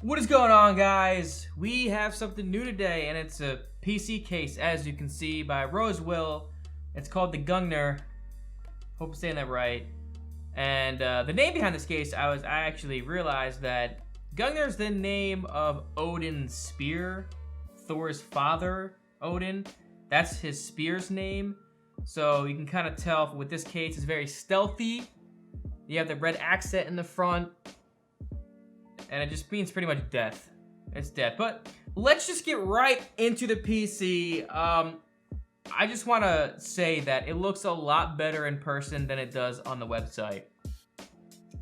What is going on, guys? We have something new today, and it's a PC case, as you can see, by Rosewill. It's called the GUNGNIR. Hope I'm saying that right. And the name behind this case, I actually realized that GUNGNIR is the name of Odin's spear, Thor's father, Odin. That's his spear's name. So you can kind of tell with this case, it's very stealthy. You have the red accent in the front. And it just means pretty much death. It's death. But let's just get right into the PC. I just want to say that it looks a lot better in person than it does on the website.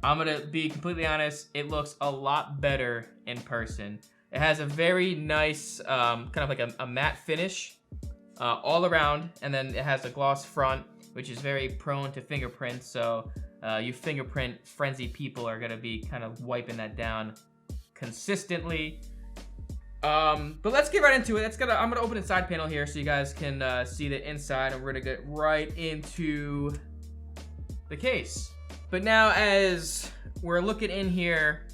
I'm going to be completely honest. It looks a lot better in person. It has a very nice, kind of like a matte finish all around. And then it has a gloss front, which is very prone to fingerprints. So you fingerprint frenzy people are going to be kind of wiping that down consistently. But let's get right into it. I'm gonna open the side panel here so you guys can see the inside, and we're gonna get right into the case. But now, as we're looking in here,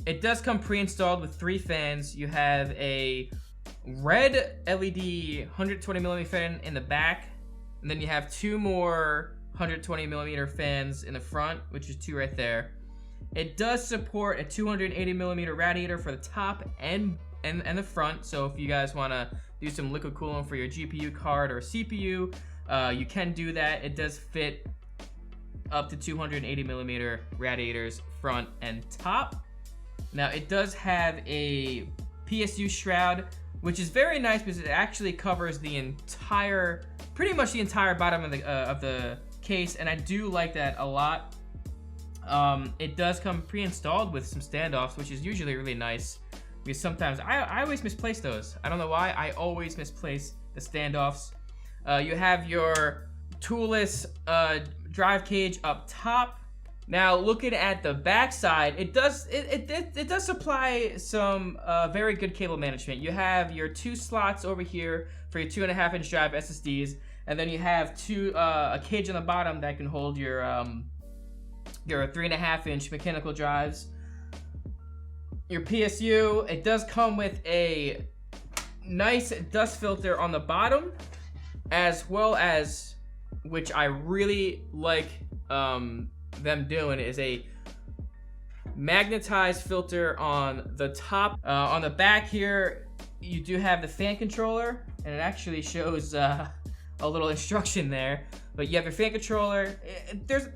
it does come pre-installed with 3 fans. You have a red LED 120mm fan in the back, and then you have 2 more 120mm fans in the front, which is 2 right there. It does support a 280mm radiator for the top and the front. So if you guys want to do some liquid cooling for your GPU card or CPU, you can do that. It does fit up to 280mm radiators front and top. Now it does have a Psu Shroud, which is very nice because it actually covers the entire, pretty much the entire bottom of the case, and I do like that a lot. It does come pre-installed with some standoffs, which is usually really nice because sometimes I always misplace those. I don't know why. I always misplace the standoffs. You have your toolless drive cage up top. Now looking at the back side, it does supply some very good cable management. You have your 2 slots over here for your 2.5-inch drive SSDs, and then you have a cage on the bottom that can hold your 3.5-inch mechanical drives. Your PSU, it does come with a nice dust filter on the bottom, as well as, which I really like them doing, is a magnetized filter on the top. On the back here, you do have the fan controller, and it actually shows a little instruction there. But you have your fan controller. There's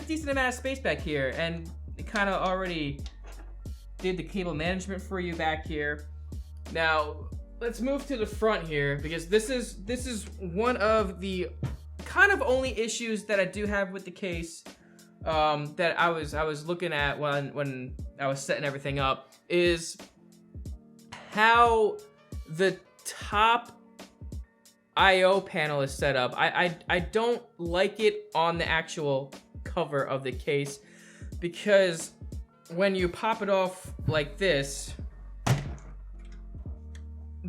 decent amount of space back here, and it kind of already did the cable management for you back here. Now let's move to the front here, because this is one of the kind of only issues that I do have with the case, that I was looking at when I was setting everything up, is how the top IO panel is set up. I don't like it on the actual cover of the case, because when you pop it off like this,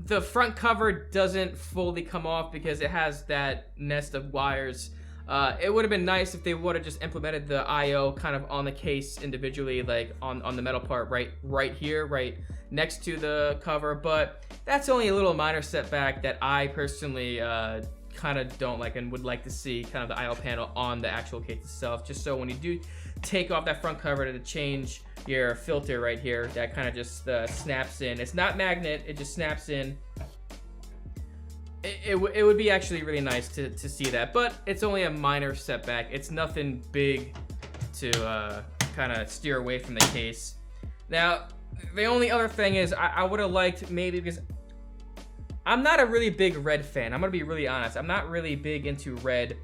the front cover doesn't fully come off because it has that nest of wires. It would have been nice if they would have just implemented the IO kind of on the case individually, like on the metal part right here, right next to the cover. But that's only a little minor setback that I personally kind of don't like, and would like to see kind of the IO panel on the actual case itself, just so when you do take off that front cover to change your filter right here, that kind of just snaps in. It's not magnet, it just snaps in. It would be actually really nice to see that, but it's only a minor setback. It's nothing big to kind of steer away from the case. Now, the only other thing is I would have liked, maybe, because I'm not a really big red fan. I'm gonna be really honest. I'm not really big into red,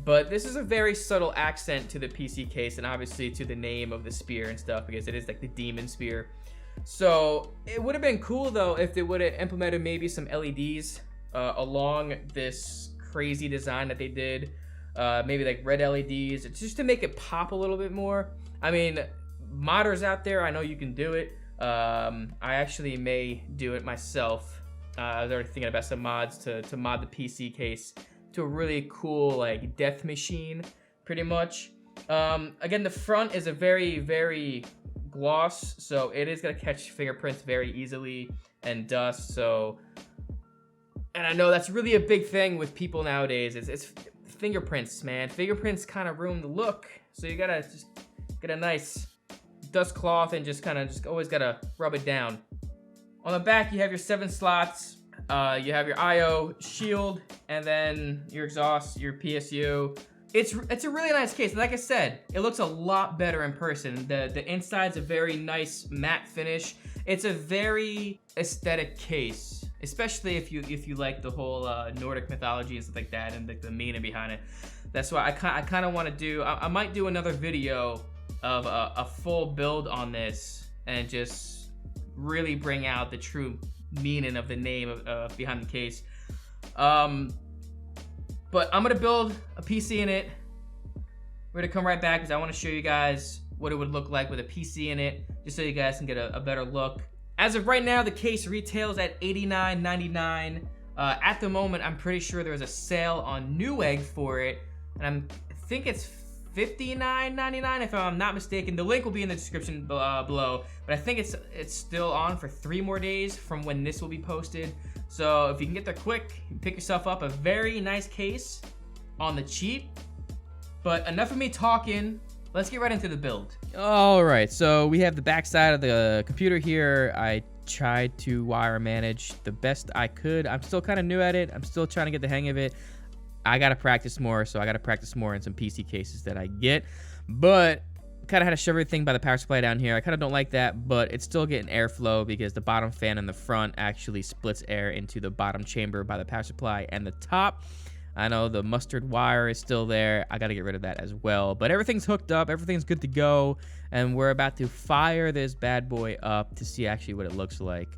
but this is a very subtle accent to the PC case, and obviously to the name of the spear and stuff, because it is like the demon spear. So it would have been cool though if they would have implemented maybe some LEDs along this crazy design that they did. Maybe like red LEDs, just to make it pop a little bit more. I mean, modders out there, I know you can do it. I actually may do it myself. I was already thinking about some mods to mod the PC case to a really cool like death machine, pretty much. Again, the front is a very, very gloss, so it is gonna catch fingerprints very easily and dust. So, and I know that's really a big thing with people nowadays. It's fingerprints, man. Fingerprints kind of ruin the look, so you gotta just get a nice dust cloth and just always gotta rub it down. On the back, you have your 7 slots. You have your IO shield, and then your exhaust, your PSU. It's a really nice case. Like I said, it looks a lot better in person. The inside's a very nice matte finish. It's a very aesthetic case, especially if you like the whole Nordic mythology and stuff like that, and the meaning behind it. That's why I kind of want to do. I might do another video of a full build on this and just really bring out the true meaning of the name behind the case. But I'm gonna build a PC in it. We're gonna come right back because I want to show you guys what it would look like with a PC in it, just so you guys can get a better look. As of right now, the case retails at $89.99. At the moment, I'm pretty sure there's a sale on Newegg for it, and I think it's $59.99 if I'm not mistaken. The link will be in the description below, but I think it's still on for 3 more days from when this will be posted. So if you can get there quick, you pick yourself up a very nice case on the cheap. But enough of me talking, let's get right into the build. All right, so we have the back side of the computer here. I tried to wire manage the best I could. I'm still kind of new at it. I'm still trying to get the hang of it. I gotta practice more, so I gotta practice more in some PC cases that I get. But kind of had to shove everything by the power supply down here. I kind of don't like that, but it's still getting airflow because the bottom fan in the front actually splits air into the bottom chamber by the power supply and the top. I know the mustard wire is still there. I gotta get rid of that as well. But everything's hooked up, everything's good to go, and we're about to fire this bad boy up to see actually what it looks like.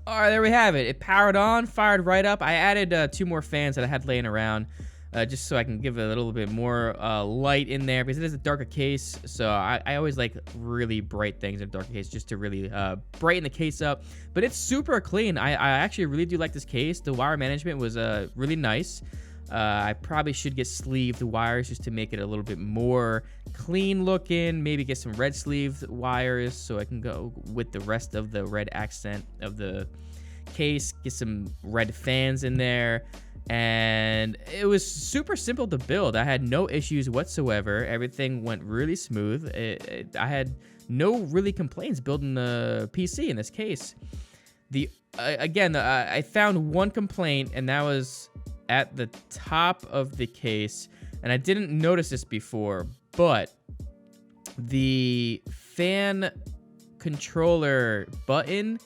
All right, there we have it. It powered on, fired right up. I added 2 more fans that I had laying around just so I can give it a little bit more light in there because it is a darker case. So I always like really bright things in a darker case just to really brighten the case up. But it's super clean. I actually really do like this case. The wire management was really nice. I probably should get sleeved wires just to make it a little bit more clean looking. Maybe get some red sleeved wires so I can go with the rest of the red accent of the case. Get some red fans in there. And it was super simple to build. I had no issues whatsoever. Everything went really smooth. I had no really complaints building the PC in this case. I found one complaint, and that was at the top of the case, and I didn't notice this before, but the fan controller button,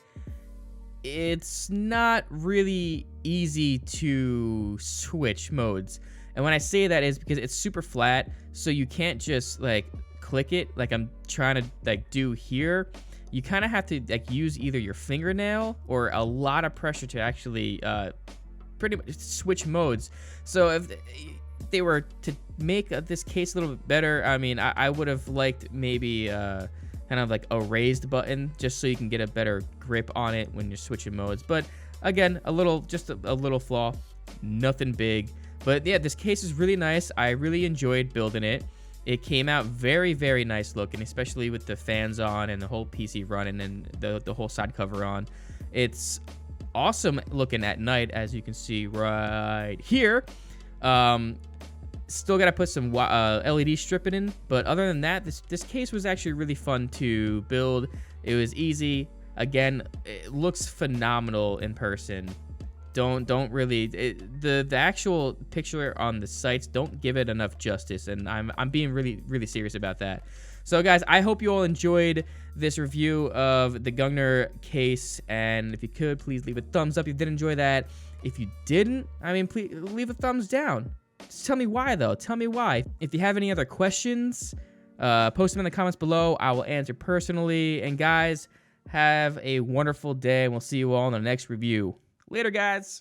it's not really easy to switch modes. And when I say that is because it's super flat, so you can't just like click it like I'm trying to like do here. You kind of have to like use either your fingernail or a lot of pressure to actually pretty much switch modes. So if they were to make this case a little bit better, I mean, I would have liked maybe kind of like a raised button just so you can get a better grip on it when you're switching modes. But again, just a little flaw, nothing big. But yeah, this case is really nice. I really enjoyed building it. It came out very, very nice looking, especially with the fans on and the whole PC running and the whole side cover on. It's awesome looking at night, as you can see right here. Still got to put some LED stripping in, but other than that, this case was actually really fun to build. It was easy. Again, it looks phenomenal in person. Don't really the actual picture on the sites don't give it enough justice, and I'm being really serious about that. So guys, I hope you all enjoyed this review of the GUNGNIR case, and if you could, please leave a thumbs up if you did enjoy that. If you didn't, I mean, please leave a thumbs down. Just tell me why, though. Tell me why. If you have any other questions, post them in the comments below. I will answer personally. And guys, have a wonderful day, and we'll see you all in the next review. Later, guys.